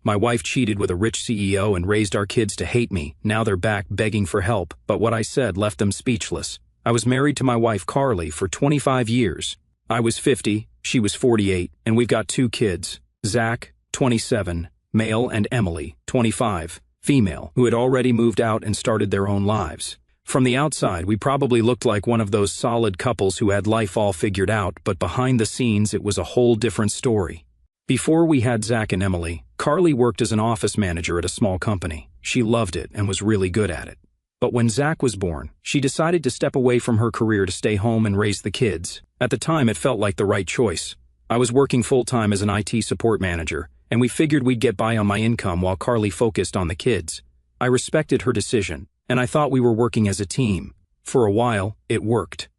My wife cheated with a rich CEO and raised our kids to hate me. Now they're back begging for help, but what I said left them speechless. I was married to my wife Carly for 25 years. I was 50, she was 48, and we've got 2 kids. Zach, 27, male, and Emily, 25, female, who had already moved out and started their own lives. From the outside, we probably looked like one of those solid couples who had life all figured out, but behind the scenes it was a whole different story. Before we had Zach and Emily, Carly worked as an office manager at a small company. She loved it and was really good at it. But when Zach was born, she decided to step away from her career to stay home and raise the kids. At the time, it felt like the right choice. I was working full-time as an IT support manager, and we figured we'd get by on my income while Carly focused on the kids. I respected her decision, and I thought we were working as a team. For a while, it worked.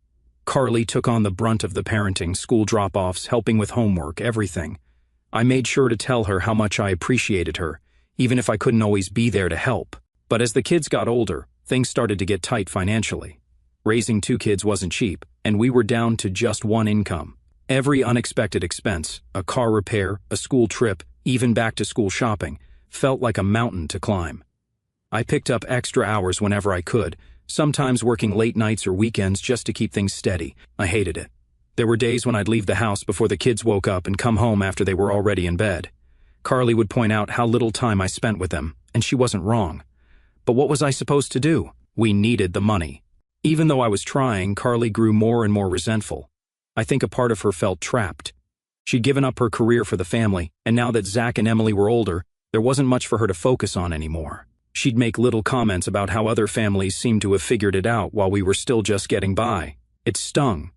Carly took on the brunt of the parenting, school drop-offs, helping with homework, everything. I made sure to tell her how much I appreciated her, even if I couldn't always be there to help. But as the kids got older, things started to get tight financially. Raising 2 kids wasn't cheap, and we were down to just one income. Every unexpected expense, a car repair, a school trip, even back-to-school shopping, felt like a mountain to climb. I picked up extra hours whenever I could, sometimes working late nights or weekends just to keep things steady. I hated it. There were days when I'd leave the house before the kids woke up and come home after they were already in bed. Carly would point out how little time I spent with them, and she wasn't wrong. But what was I supposed to do? We needed the money. Even though I was trying, Carly grew more and more resentful. I think a part of her felt trapped. She'd given up her career for the family, and now that Zach and Emily were older, there wasn't much for her to focus on anymore. She'd make little comments about how other families seemed to have figured it out while we were still just getting by. It stung.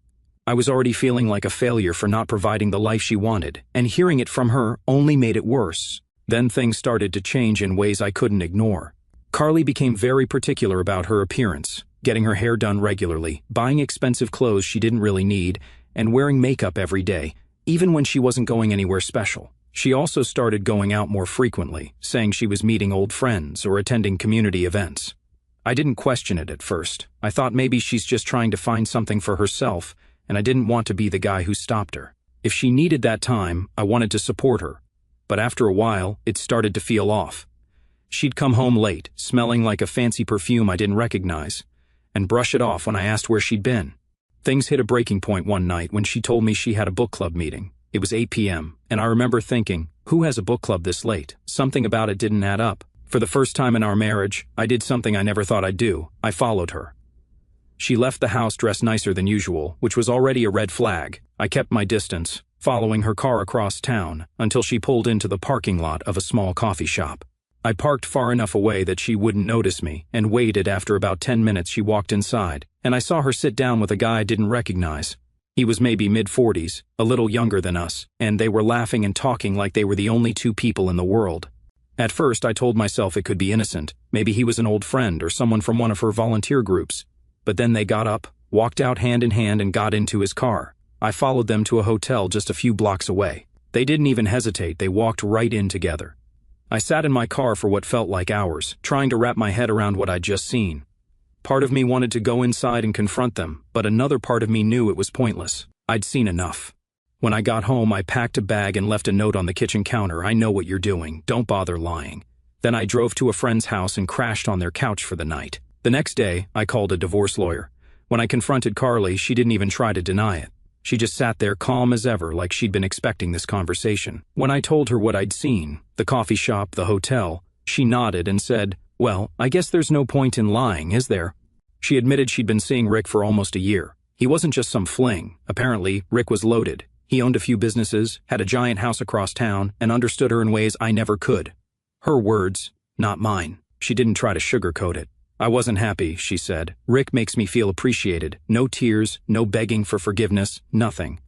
I was already feeling like a failure for not providing the life she wanted, and hearing it from her only made it worse. Then things started to change in ways I couldn't ignore. Carly became very particular about her appearance, getting her hair done regularly, buying expensive clothes she didn't really need, and wearing makeup every day, even when she wasn't going anywhere special. She also started going out more frequently, saying she was meeting old friends or attending community events. I didn't question it at first. I thought maybe she's just trying to find something for herself, and I didn't want to be the guy who stopped her. If she needed that time, I wanted to support her. But after a while, it started to feel off. She'd come home late, smelling like a fancy perfume I didn't recognize, and brush it off when I asked where she'd been. Things hit a breaking point one night when she told me she had a book club meeting. It was 8 p.m., and I remember thinking, who has a book club this late? Something about it didn't add up. For the first time in our marriage, I did something I never thought I'd do. I followed her. She left the house dressed nicer than usual, which was already a red flag. I kept my distance, following her car across town, until she pulled into the parking lot of a small coffee shop. I parked far enough away that she wouldn't notice me, and waited. After about 10 minutes she walked inside, and I saw her sit down with a guy I didn't recognize. He was maybe mid-40s, a little younger than us, and they were laughing and talking like they were the only 2 people in the world. At first I told myself it could be innocent. Maybe he was an old friend or someone from one of her volunteer groups. But then they got up, walked out hand in hand, and got into his car. I followed them to a hotel just a few blocks away. They didn't even hesitate, they walked right in together. I sat in my car for what felt like hours, trying to wrap my head around what I'd just seen. Part of me wanted to go inside and confront them, but another part of me knew it was pointless. I'd seen enough. When I got home, I packed a bag and left a note on the kitchen counter. I know what you're doing, don't bother lying. Then I drove to a friend's house and crashed on their couch for the night. The next day, I called a divorce lawyer. When I confronted Carly, she didn't even try to deny it. She just sat there calm as ever, like she'd been expecting this conversation. When I told her what I'd seen, the coffee shop, the hotel, she nodded and said, "Well, I guess there's no point in lying, is there?" She admitted she'd been seeing Rick for almost a year. He wasn't just some fling. Apparently, Rick was loaded. He owned a few businesses, had a giant house across town, and understood her in ways I never could. Her words, not mine. She didn't try to sugarcoat it. "I wasn't happy," she said. "Rick makes me feel appreciated. No tears, no begging for forgiveness, nothing."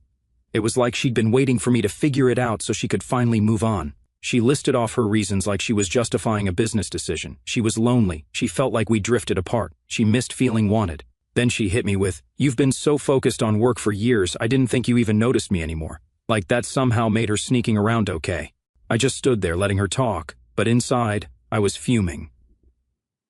It was like she'd been waiting for me to figure it out so she could finally move on. She listed off her reasons like she was justifying a business decision. She was lonely. She felt like we drifted apart. She missed feeling wanted. Then she hit me with, "You've been so focused on work for years, I didn't think you even noticed me anymore." Like that somehow made her sneaking around okay. I just stood there letting her talk, but inside, I was fuming.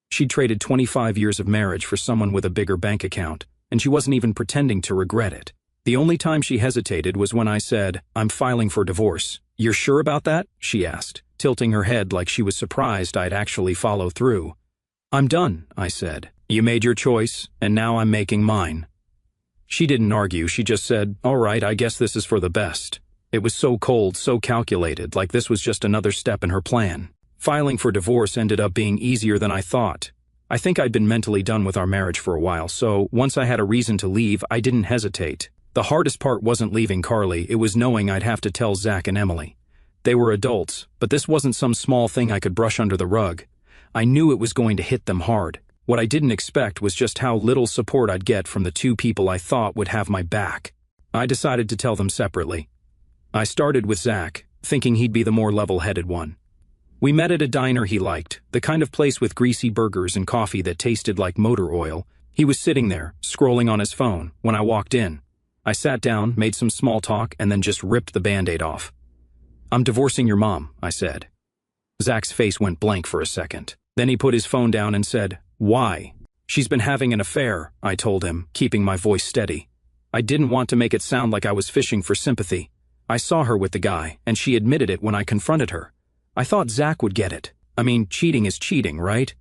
She'd traded 25 years of marriage for someone with a bigger bank account, and she wasn't even pretending to regret it. The only time she hesitated was when I said, "I'm filing for divorce." "You're sure about that?" she asked. tilting her head like she was surprised I'd actually follow through. "I'm done," I said. "You made your choice, and now I'm making mine." She didn't argue, she just said, "All right, I guess this is for the best." It was so cold, so calculated, like this was just another step in her plan. Filing for divorce ended up being easier than I thought. I think I'd been mentally done with our marriage for a while, so once I had a reason to leave, I didn't hesitate. The hardest part wasn't leaving Carly, it was knowing I'd have to tell Zach and Emily. They were adults, but this wasn't some small thing I could brush under the rug. I knew it was going to hit them hard. What I didn't expect was just how little support I'd get from the two people I thought would have my back. I decided to tell them separately. I started with Zach, thinking he'd be the more level-headed one. We met at a diner he liked, the kind of place with greasy burgers and coffee that tasted like motor oil. He was sitting there, scrolling on his phone, when I walked in. I sat down, made some small talk, and then just ripped the Band-Aid off. "I'm divorcing your mom," I said. Zach's face went blank for a second. Then he put his phone down and said, "Why?" "She's been having an affair," I told him, keeping my voice steady. I didn't want to make it sound like I was fishing for sympathy. I saw her with the guy, and she admitted it when I confronted her. I thought Zach would get it. I mean, cheating is cheating, right?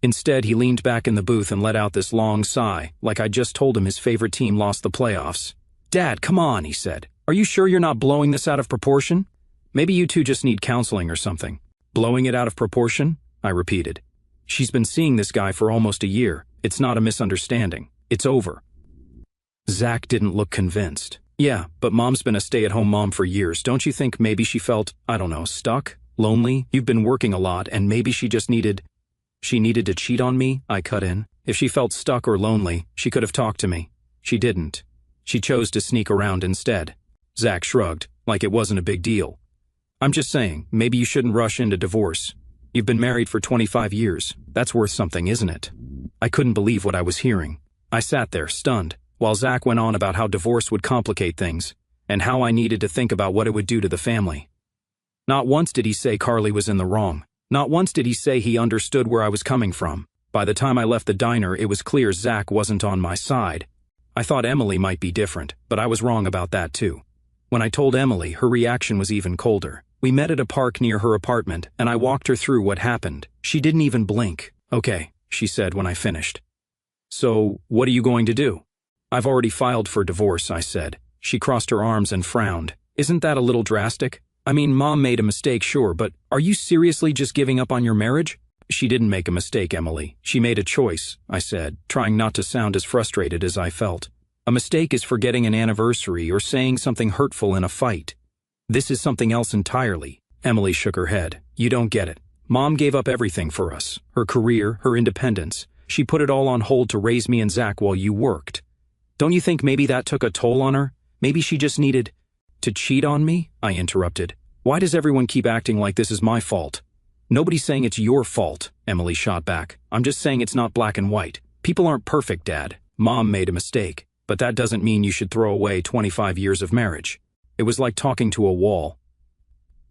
Instead, he leaned back in the booth and let out this long sigh, like I'd just told him his favorite team lost the playoffs. "Dad, come on," he said. "Are you sure you're not blowing this out of proportion? Maybe you two just need counseling or something." "Blowing it out of proportion?" I repeated. "She's been seeing this guy for almost a year. It's not a misunderstanding. It's over." Zach didn't look convinced. "Yeah, but Mom's been a stay-at-home mom for years. Don't you think maybe she felt, I don't know, stuck? Lonely? You've been working a lot, and maybe she just needed..." "She needed to cheat on me?" I cut in. "If she felt stuck or lonely, she could have talked to me. She didn't. She chose to sneak around instead." Zach shrugged, like it wasn't a big deal. "I'm just saying, maybe you shouldn't rush into divorce. You've been married for 25 years. That's worth something, isn't it?" I couldn't believe what I was hearing. I sat there, stunned, while Zach went on about how divorce would complicate things, and how I needed to think about what it would do to the family. Not once did he say Carly was in the wrong. Not once did he say he understood where I was coming from. By the time I left the diner, it was clear Zach wasn't on my side. I thought Emily might be different, but I was wrong about that too. When I told Emily, her reaction was even colder. We met at a park near her apartment, and I walked her through what happened. She didn't even blink. "Okay," she said when I finished. "So, what are you going to do?" "I've already filed for divorce," I said. She crossed her arms and frowned. "Isn't that a little drastic? I mean, Mom made a mistake, sure, but are you seriously just giving up on your marriage?" "She didn't make a mistake, Emily. She made a choice," I said, trying not to sound as frustrated as I felt. "A mistake is forgetting an anniversary or saying something hurtful in a fight. This is something else entirely." Emily shook her head. "You don't get it. Mom gave up everything for us. Her career, her independence. She put it all on hold to raise me and Zach while you worked. Don't you think maybe that took a toll on her? Maybe she just needed..." "To cheat on me?" I interrupted. "Why does everyone keep acting like this is my fault?" "Nobody's saying it's your fault," Emily shot back. "I'm just saying it's not black and white. People aren't perfect, Dad. Mom made a mistake, but that doesn't mean you should throw away 25 years of marriage." It was like talking to a wall.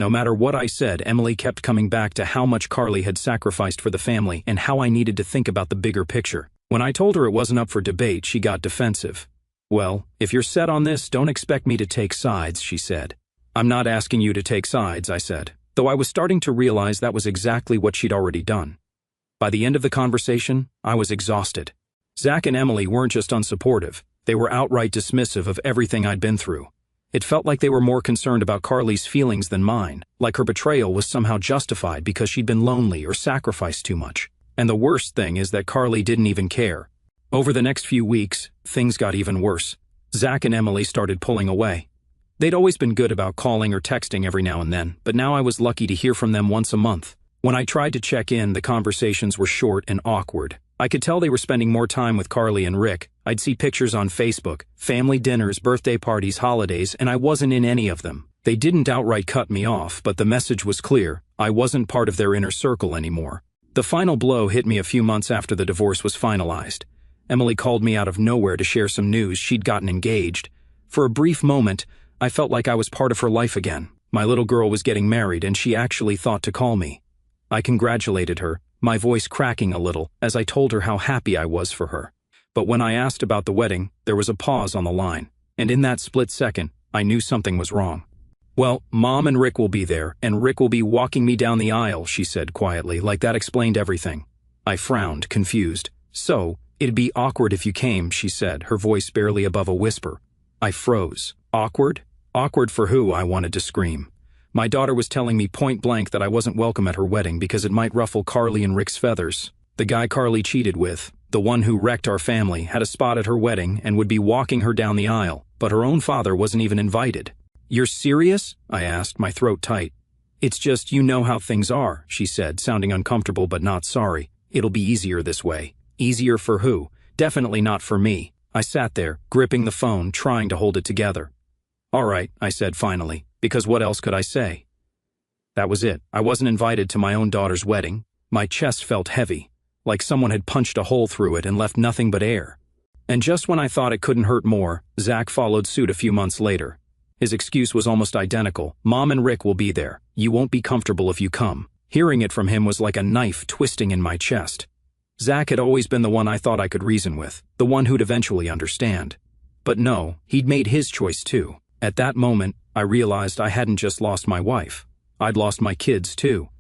No matter what I said, Emily kept coming back to how much Carly had sacrificed for the family and how I needed to think about the bigger picture. When I told her it wasn't up for debate, she got defensive. "Well, if you're set on this, don't expect me to take sides," she said. "I'm not asking you to take sides," I said, though I was starting to realize that was exactly what she'd already done. By the end of the conversation, I was exhausted. Zach and Emily weren't just unsupportive, they were outright dismissive of everything I'd been through. It felt like they were more concerned about Carly's feelings than mine, like her betrayal was somehow justified because she'd been lonely or sacrificed too much. And the worst thing is that Carly didn't even care. Over the next few weeks, things got even worse. Zach and Emily started pulling away. They'd always been good about calling or texting every now and then, but now I was lucky to hear from them once a month. When I tried to check in, the conversations were short and awkward. I could tell they were spending more time with Carly and Rick. I'd see pictures on Facebook, family dinners, birthday parties, holidays, and I wasn't in any of them. They didn't outright cut me off, but the message was clear. I wasn't part of their inner circle anymore. The final blow hit me a few months after the divorce was finalized. Emily called me out of nowhere to share some news she'd gotten engaged. For a brief moment, I felt like I was part of her life again. My little girl was getting married, and she actually thought to call me. I congratulated her, my voice cracking a little as I told her how happy I was for her. But when I asked about the wedding, there was a pause on the line, and in that split second, I knew something was wrong. Well, Mom and Rick will be there, and Rick will be walking me down the aisle, she said quietly, like that explained everything. I frowned, confused. So, it'd be awkward if you came, she said, her voice barely above a whisper. I froze. Awkward? Awkward for who? I wanted to scream. My daughter was telling me point blank that I wasn't welcome at her wedding because it might ruffle Carly and Rick's feathers. The guy Carly cheated with, the one who wrecked our family, had a spot at her wedding and would be walking her down the aisle, but her own father wasn't even invited. You're serious? I asked, my throat tight. It's just you know how things are, she said, sounding uncomfortable but not sorry. It'll be easier this way. Easier for who? Definitely not for me. I sat there, gripping the phone, trying to hold it together. All right, I said finally, because what else could I say? That was it. I wasn't invited to my own daughter's wedding. My chest felt heavy, like someone had punched a hole through it and left nothing but air. And just when I thought it couldn't hurt more, Zach followed suit a few months later. His excuse was almost identical. Mom and Rick will be there. You won't be comfortable if you come. Hearing it from him was like a knife twisting in my chest. Zach had always been the one I thought I could reason with, the one who'd eventually understand. But no, he'd made his choice too. At that moment, I realized I hadn't just lost my wife. I'd lost my kids too.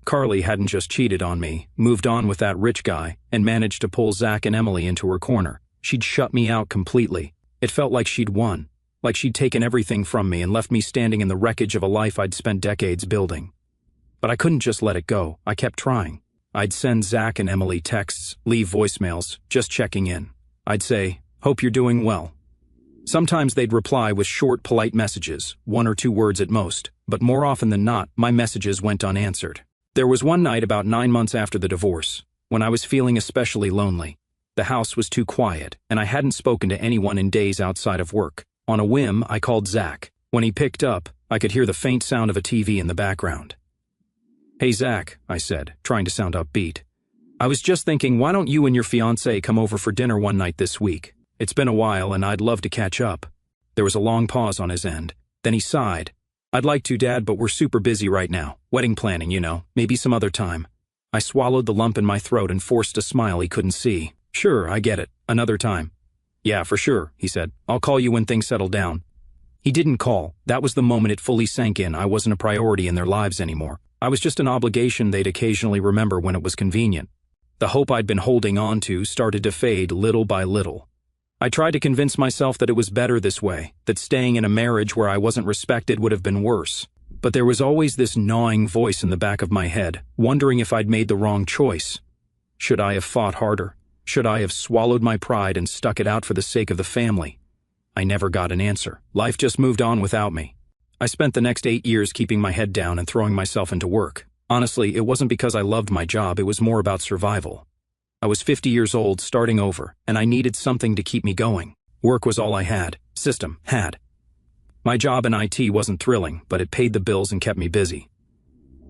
Carly hadn't just cheated on me, moved on with that rich guy, and managed to pull Zach and Emily into her corner. She'd shut me out completely. It felt like she'd won. Like she'd taken everything from me and left me standing in the wreckage of a life I'd spent decades building. But I couldn't just let it go. I kept trying. I'd send Zach and Emily texts, leave voicemails, just checking in. I'd say, hope you're doing well. Sometimes they'd reply with short, polite messages, 1 or 2 words at most, but more often than not, my messages went unanswered. There was one night about 9 months after the divorce, when I was feeling especially lonely. The house was too quiet, and I hadn't spoken to anyone in days outside of work. On a whim, I called Zach. When he picked up, I could hear the faint sound of a TV in the background. Hey Zach, I said, trying to sound upbeat. I was just thinking, why don't you and your fiancé come over for dinner one night this week? It's been a while and I'd love to catch up. There was a long pause on his end. Then he sighed. I'd like to, Dad, but we're super busy right now. Wedding planning, you know, maybe some other time. I swallowed the lump in my throat and forced a smile he couldn't see. Sure, I get it. Another time. Yeah, for sure, he said. I'll call you when things settle down. He didn't call. That was the moment it fully sank in. I wasn't a priority in their lives anymore. I was just an obligation they'd occasionally remember when it was convenient. The hope I'd been holding on to started to fade little by little. I tried to convince myself that it was better this way, that staying in a marriage where I wasn't respected would have been worse. But there was always this gnawing voice in the back of my head, wondering if I'd made the wrong choice. Should I have fought harder? Should I have swallowed my pride and stuck it out for the sake of the family? I never got an answer. Life just moved on without me. I spent the next 8 years keeping my head down and throwing myself into work. Honestly, it wasn't because I loved my job, it was more about survival. I was 50 years old, starting over, and I needed something to keep me going. Work was all I had. System had. My job in IT wasn't thrilling, but it paid the bills and kept me busy.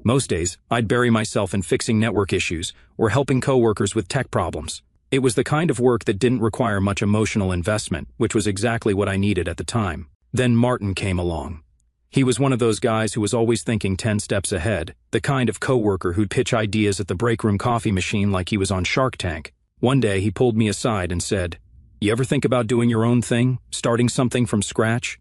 Most days, I'd bury myself in fixing network issues or helping coworkers with tech problems. It was the kind of work that didn't require much emotional investment, which was exactly what I needed at the time. Then Martin came along. He was one of those guys who was always thinking 10 steps ahead, the kind of coworker who'd pitch ideas at the break room coffee machine like he was on Shark Tank. One day he pulled me aside and said, "You ever think about doing your own thing, starting something from scratch?"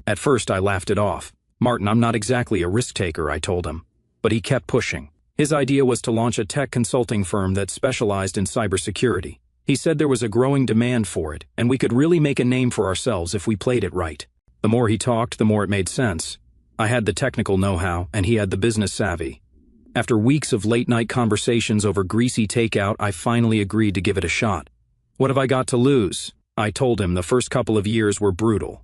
At first I laughed it off. "Martin, I'm not exactly a risk taker," I told him. But he kept pushing. His idea was to launch a tech consulting firm that specialized in cybersecurity. He said there was a growing demand for it, and we could really make a name for ourselves if we played it right. The more he talked, the more it made sense. I had the technical know-how, and he had the business savvy. After weeks of late-night conversations over greasy takeout, I finally agreed to give it a shot. What have I got to lose? I told him the first couple of years were brutal.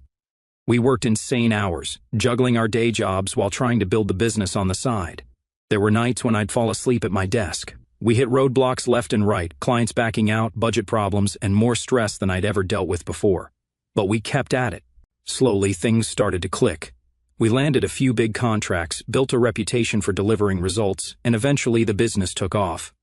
We worked insane hours, juggling our day jobs while trying to build the business on the side. There were nights when I'd fall asleep at my desk. We hit roadblocks left and right, clients backing out, budget problems, and more stress than I'd ever dealt with before. But we kept at it. Slowly, things started to click. We landed a few big contracts, built a reputation for delivering results, and eventually the business took off.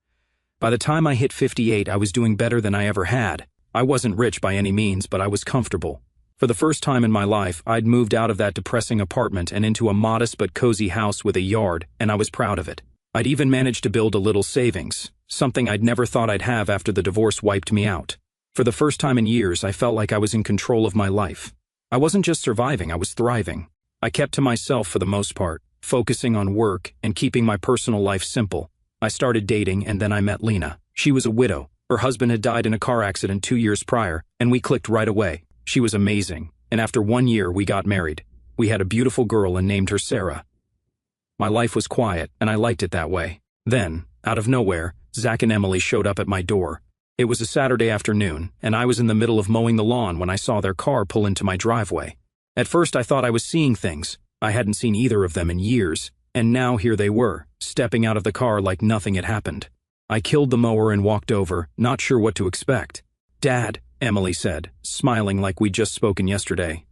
By the time I hit 58, I was doing better than I ever had. I wasn't rich by any means, but I was comfortable. For the first time in my life, I'd moved out of that depressing apartment and into a modest but cozy house with a yard, and I was proud of it. I'd even managed to build a little savings, something I'd never thought I'd have after the divorce wiped me out. For the first time in years, I felt like I was in control of my life. I wasn't just surviving, I was thriving. I kept to myself for the most part, focusing on work and keeping my personal life simple. I started dating and then I met Lena. She was a widow. Her husband had died in a car accident 2 years prior, and we clicked right away. She was amazing, and after 1 year we got married. We had a beautiful girl and named her Sarah. My life was quiet, and I liked it that way. Then, out of nowhere, Zach and Emily showed up at my door. It was a Saturday afternoon, and I was in the middle of mowing the lawn when I saw their car pull into my driveway. At first I thought I was seeing things. I hadn't seen either of them in years, and now here they were, stepping out of the car like nothing had happened. I killed the mower and walked over, not sure what to expect. "Dad," Emily said, smiling like we'd just spoken yesterday.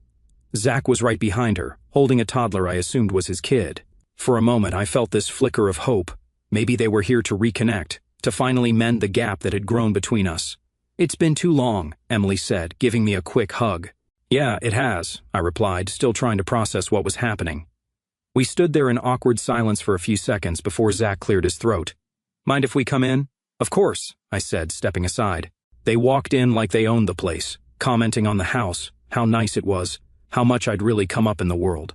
Zach was right behind her, holding a toddler I assumed was his kid. For a moment I felt this flicker of hope. Maybe they were here to reconnect, to finally mend the gap that had grown between us. "It's been too long," Emily said, giving me a quick hug. "Yeah, it has," I replied, still trying to process what was happening. We stood there in awkward silence for a few seconds before Zach cleared his throat. "Mind if we come in?" "Of course," I said, stepping aside. They walked in like they owned the place, commenting on the house, how nice it was, how much I'd really come up in the world.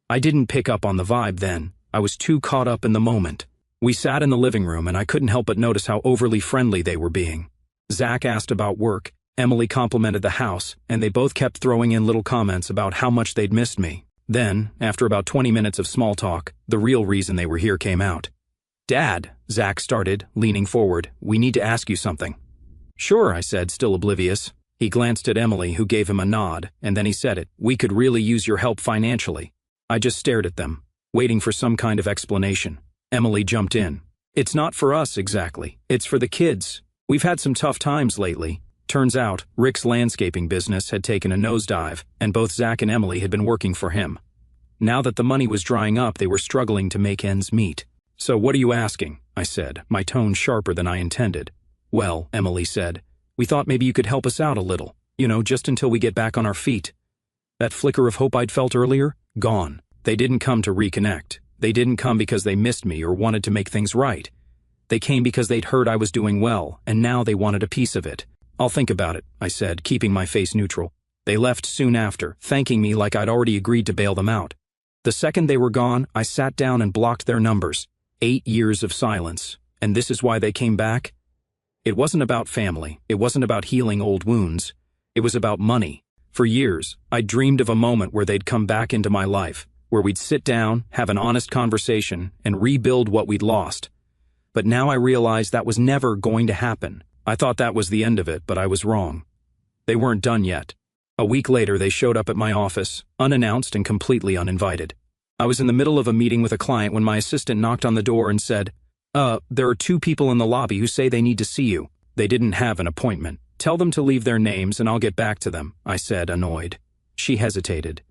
I didn't pick up on the vibe then. I was too caught up in the moment. We sat in the living room and I couldn't help but notice how overly friendly they were being. Zach asked about work, Emily complimented the house, and they both kept throwing in little comments about how much they'd missed me. Then, after about 20 minutes of small talk, the real reason they were here came out. "Dad," Zach started, leaning forward, "we need to ask you something." "Sure," I said, still oblivious. He glanced at Emily, who gave him a nod, and then he said it. "We could really use your help financially." I just stared at them, waiting for some kind of explanation. Emily jumped in. "It's not for us, exactly. It's for the kids. We've had some tough times lately." Turns out, Rick's landscaping business had taken a nosedive, and both Zach and Emily had been working for him. Now that the money was drying up, they were struggling to make ends meet. "So what are you asking?" I said, my tone sharper than I intended. "Well," Emily said, "we thought maybe you could help us out a little, just until we get back on our feet." That flicker of hope I'd felt earlier? Gone. They didn't come to reconnect. They didn't come because they missed me or wanted to make things right. They came because they'd heard I was doing well, and now they wanted a piece of it. "I'll think about it," I said, keeping my face neutral. They left soon after, thanking me like I'd already agreed to bail them out. The second they were gone, I sat down and blocked their numbers. 8 years of silence. And this is why they came back? It wasn't about family. It wasn't about healing old wounds. It was about money. For years, I dreamed of a moment where they'd come back into my life, where we'd sit down, have an honest conversation, and rebuild what we'd lost. But now I realized that was never going to happen. I thought that was the end of it, but I was wrong. They weren't done yet. A week later, they showed up at my office, unannounced and completely uninvited. I was in the middle of a meeting with a client when my assistant knocked on the door and said, there are 2 people in the lobby who say they need to see you." They didn't have an appointment. "Tell them to leave their names and I'll get back to them," I said, annoyed. She hesitated.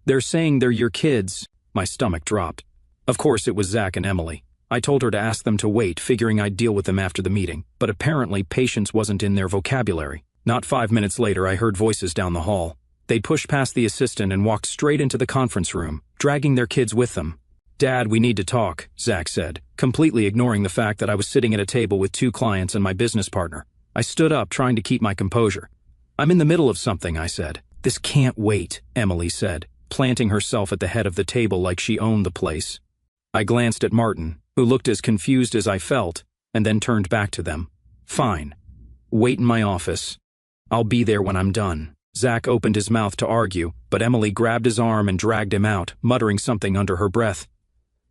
"They're saying they're your kids." My stomach dropped. Of course it was Zach and Emily. I told her to ask them to wait, figuring I'd deal with them after the meeting, but apparently patience wasn't in their vocabulary. Not 5 minutes later, I heard voices down the hall. They'd pushed past the assistant and walked straight into the conference room, dragging their kids with them. "Dad, we need to talk," Zach said, completely ignoring the fact that I was sitting at a table with 2 clients and my business partner. I stood up, trying to keep my composure. "I'm in the middle of something," I said. "This can't wait," Emily said, planting herself at the head of the table like she owned the place. I glanced at Martin, who looked as confused as I felt, and then turned back to them. "Fine. Wait in my office. I'll be there when I'm done." Zach opened his mouth to argue, but Emily grabbed his arm and dragged him out, muttering something under her breath.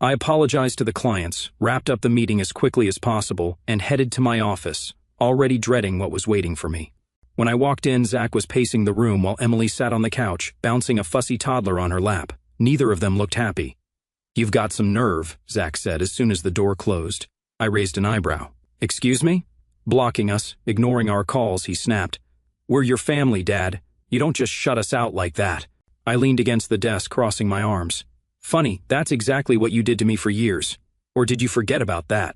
I apologized to the clients, wrapped up the meeting as quickly as possible, and headed to my office, already dreading what was waiting for me. When I walked in, Zach was pacing the room while Emily sat on the couch, bouncing a fussy toddler on her lap. Neither of them looked happy. "You've got some nerve," Zach said as soon as the door closed. I raised an eyebrow. "Excuse me?" Blocking us, ignoring our calls, he snapped. "We're your family, Dad. You don't just shut us out like that." I leaned against the desk, crossing my arms. "Funny, that's exactly what you did to me for years. Or did you forget about that?"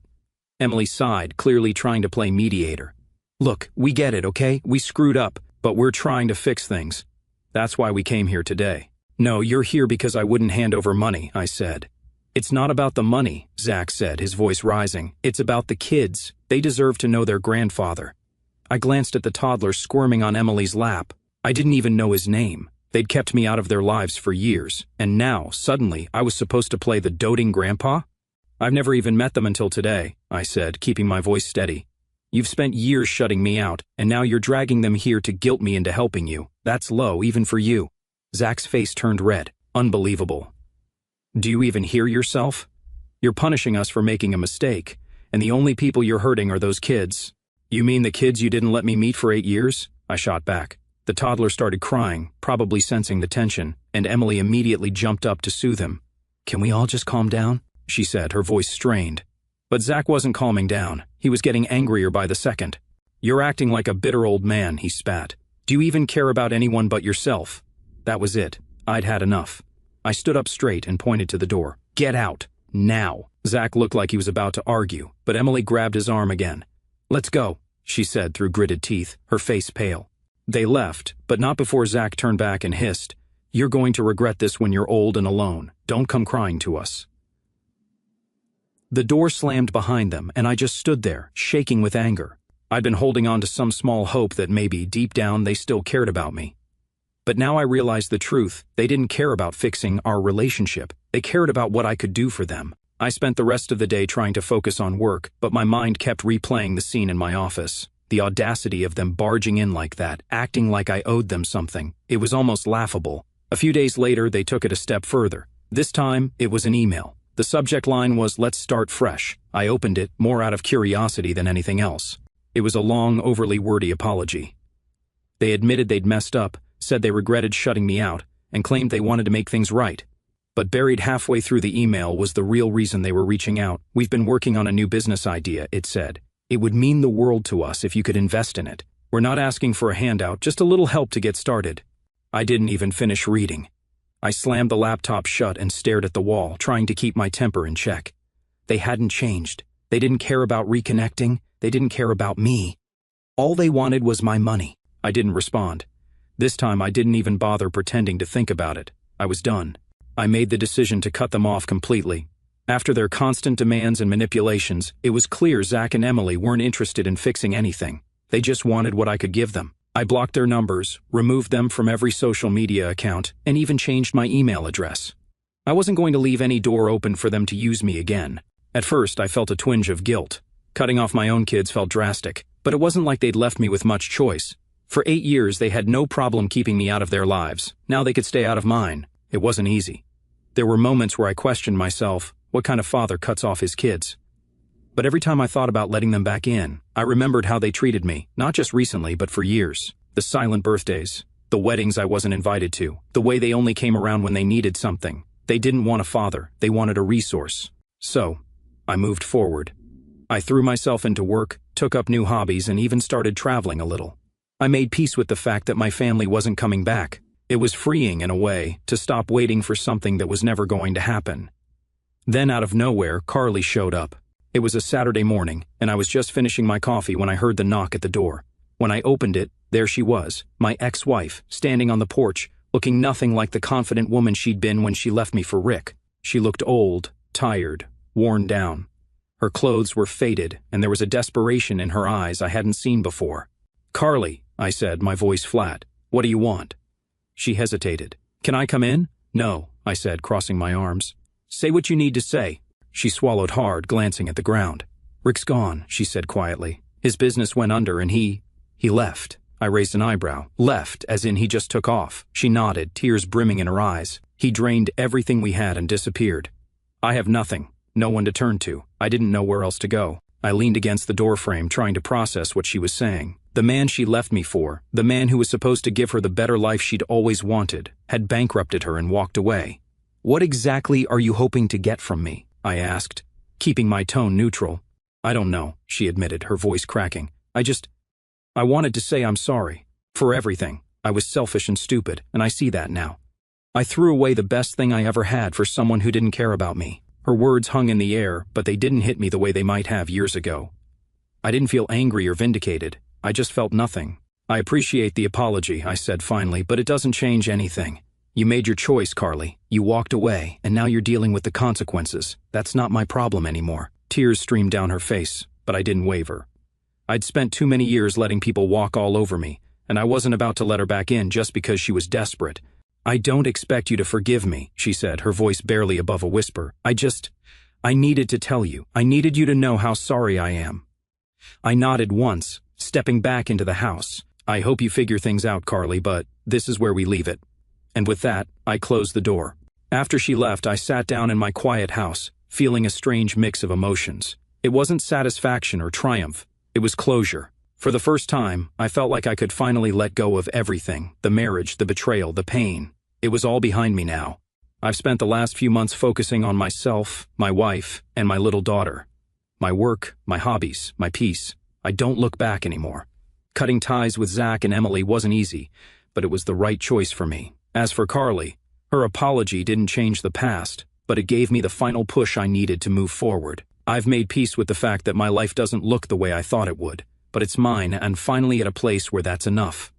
Emily sighed, clearly trying to play mediator. "Look, we get it, okay? We screwed up, but we're trying to fix things. That's why we came here today." "No, you're here because I wouldn't hand over money," I said. "It's not about the money," Zach said, his voice rising. "It's about the kids. They deserve to know their grandfather." I glanced at the toddler squirming on Emily's lap. I didn't even know his name. They'd kept me out of their lives for years, and now, suddenly, I was supposed to play the doting grandpa? I've never even met them until today, I said, keeping my voice steady. You've spent years shutting me out, and now you're dragging them here to guilt me into helping you. That's low, even for you. Zach's face turned red. Unbelievable. Do you even hear yourself? You're punishing us for making a mistake, and the only people you're hurting are those kids. You mean the kids you didn't let me meet for 8 years? I shot back. The toddler started crying, probably sensing the tension, and Emily immediately jumped up to soothe him. Can we all just calm down? She said, her voice strained. But Zach wasn't calming down. He was getting angrier by the second. You're acting like a bitter old man, he spat. Do you even care about anyone but yourself? That was it. I'd had enough. I stood up straight and pointed to the door. Get out. Now. Zach looked like he was about to argue, but Emily grabbed his arm again. Let's go, she said through gritted teeth, her face pale. They left, but not before Zach turned back and hissed. You're going to regret this when you're old and alone. Don't come crying to us. The door slammed behind them, and I just stood there, shaking with anger. I'd been holding on to some small hope that maybe, deep down, they still cared about me. But now I realized the truth. They didn't care about fixing our relationship. They cared about what I could do for them. I spent the rest of the day trying to focus on work, but my mind kept replaying the scene in my office. The audacity of them barging in like that, acting like I owed them something. It was almost laughable. A few days later, they took it a step further. This time, it was an email. The subject line was, "Let's start fresh." I opened it, more out of curiosity than anything else. It was a long, overly wordy apology. They admitted they'd messed up, said they regretted shutting me out, and claimed they wanted to make things right. But buried halfway through the email was the real reason they were reaching out. We've been working on a new business idea, it said. It would mean the world to us if you could invest in it. We're not asking for a handout, just a little help to get started. I didn't even finish reading. I slammed the laptop shut and stared at the wall, trying to keep my temper in check. They hadn't changed. They didn't care about reconnecting. They didn't care about me. All they wanted was my money. I didn't respond. This time I didn't even bother pretending to think about it. I was done. I made the decision to cut them off completely. After their constant demands and manipulations, it was clear Zach and Emily weren't interested in fixing anything. They just wanted what I could give them. I blocked their numbers, removed them from every social media account, and even changed my email address. I wasn't going to leave any door open for them to use me again. At first, I felt a twinge of guilt. Cutting off my own kids felt drastic, but it wasn't like they'd left me with much choice. For 8 years, they had no problem keeping me out of their lives. Now they could stay out of mine. It wasn't easy. There were moments where I questioned myself, what kind of father cuts off his kids? But every time I thought about letting them back in, I remembered how they treated me, not just recently, but for years. The silent birthdays, the weddings I wasn't invited to, the way they only came around when they needed something. They didn't want a father, they wanted a resource. So, I moved forward. I threw myself into work, took up new hobbies, and even started traveling a little. I made peace with the fact that my family wasn't coming back. It was freeing, in a way, to stop waiting for something that was never going to happen. Then, out of nowhere, Carly showed up. It was a Saturday morning, and I was just finishing my coffee when I heard the knock at the door. When I opened it, there she was, my ex-wife, standing on the porch, looking nothing like the confident woman she'd been when she left me for Rick. She looked old, tired, worn down. Her clothes were faded, and there was a desperation in her eyes I hadn't seen before. "Carly," I said, my voice flat, "what do you want?" She hesitated. "Can I come in?" "No," I said, crossing my arms. "Say what you need to say." She swallowed hard, glancing at the ground. "Rick's gone," she said quietly. "His business went under and he left." I raised an eyebrow. "Left, as in he just took off." She nodded, tears brimming in her eyes. "He drained everything we had and disappeared. I have nothing, no one to turn to. I didn't know where else to go." I leaned against the doorframe, trying to process what she was saying. The man she left me for, the man who was supposed to give her the better life she'd always wanted, had bankrupted her and walked away. "What exactly are you hoping to get from me?" I asked, keeping my tone neutral. "I don't know," she admitted, her voice cracking. I wanted to say I'm sorry. For everything. I was selfish and stupid, and I see that now. I threw away the best thing I ever had for someone who didn't care about me. Her words hung in the air, but they didn't hit me the way they might have years ago. I didn't feel angry or vindicated. I just felt nothing. "I appreciate the apology," I said finally, "but it doesn't change anything. You made your choice, Carly. You walked away, and now you're dealing with the consequences. That's not my problem anymore." Tears streamed down her face, but I didn't waver. I'd spent too many years letting people walk all over me, and I wasn't about to let her back in just because she was desperate. I don't expect you to forgive me, she said, her voice barely above a whisper. I needed to tell you. I needed you to know how sorry I am. I nodded once, stepping back into the house. I hope you figure things out, Carly, but this is where we leave it. And with that, I closed the door. After she left, I sat down in my quiet house, feeling a strange mix of emotions. It wasn't satisfaction or triumph. It was closure. For the first time, I felt like I could finally let go of everything. The marriage, the betrayal, the pain. It was all behind me now. I've spent the last few months focusing on myself, my wife, and my little daughter. My work, my hobbies, my peace. I don't look back anymore. Cutting ties with Zach and Emily wasn't easy, but it was the right choice for me. As for Carly, her apology didn't change the past, but it gave me the final push I needed to move forward. I've made peace with the fact that my life doesn't look the way I thought it would, but it's mine, and finally at a place where that's enough.